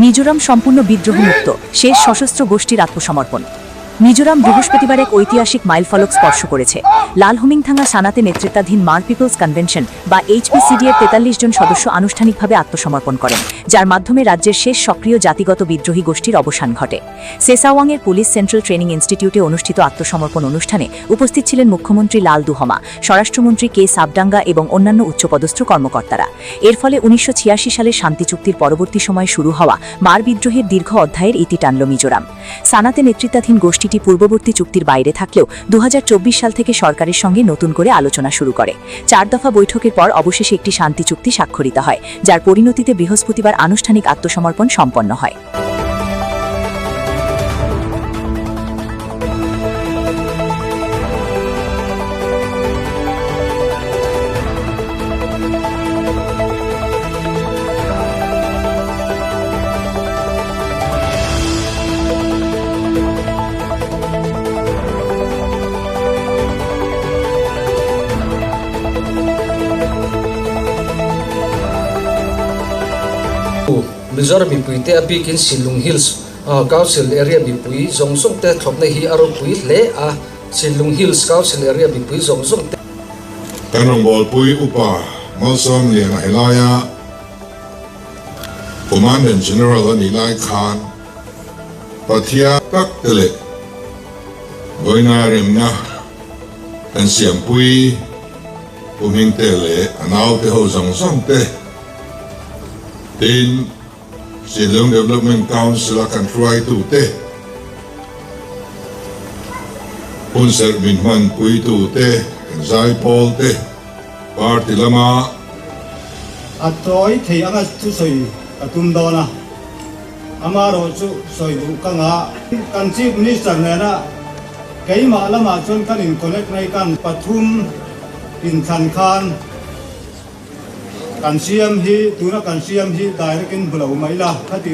মিজোরাম সম্পূর্ণ বিদ্রোহমুক্ত, শেষ সশস্ত্র গোষ্ঠীর আত্মসমর্পণ। মিজোরাম বৃহস্পতিবার এক ঐতিহাসিক মাইলফলক স্পর্শ করেছে। লালহুমিংথাঙ্গা সানাতে নেতৃত্বাধীন মার পিপলস কনভেনশন বা HPCD এর 43 জন সদস্য আনুষ্ঠানিকভাবে আত্মসমর্পণ করেন, যার মাধ্যমে রাজ্যের শেষ সক্রিয় জাতিগত বিদ্রোহী গোষ্ঠীর অবসান ঘটে। সেসাওয়াংয়ের পুলিশ সেন্ট্রাল ট্রেনিং ইনস্টিটিউটে অনুষ্ঠিত আত্মসমর্পণ অনুষ্ঠানে উপস্থিত ছিলেন মুখ্যমন্ত্রী লাল দুহমা, স্বরাষ্ট্রমন্ত্রী কে সাবডাঙ্গা এবং অন্যান্য উচ্চপদস্থ কর্মকর্তারা। এর ফলে 1986 সালের শান্তি চুক্তির পরবর্তী সময়ে শুরু হওয়া মার বিদ্রোহের দীর্ঘ অধ্যায়ের ইতি টানল মিজোরাম। সানাতে নেতৃত্বাধীন গোষ্ঠীটি পূর্ববর্তী চুক্তির বাইরে থাকলেও 2024 সাল থেকে সরকারের সঙ্গে নতুন করে আলোচনা শুরু করে। 4 দফা বৈঠকের পর অবশেষে একটি শান্তি চুক্তি স্বাক্ষরিত হয়, যার পরিণতিতে বৃহস্পতিবার আনুষ্ঠানিক আত্মসমর্পণ সম্পন্ন হয়। Mizoram bipui te apikin Silung Hills Council area bipui zongsong te thopna hi aro pui le a Silung Hills Council area bipui zongsong te Kanong bol pui upa malsom liang helaya Commandant General Anilai Khan Pathia tak tele Boina remna kan siam pui uming tele anaw te ho zongsong te Tin Silong Development Council akan try to te Unser minman pui to te Zai Paul te Party lama Atoy thei anga chu soi atum dona amaro chu soi du kanga kan chief minister nena keima lama chon kan in connect nai kan Pathum in Khan Khan kan siam hi tuna kan siam hi direct in bulau maila khati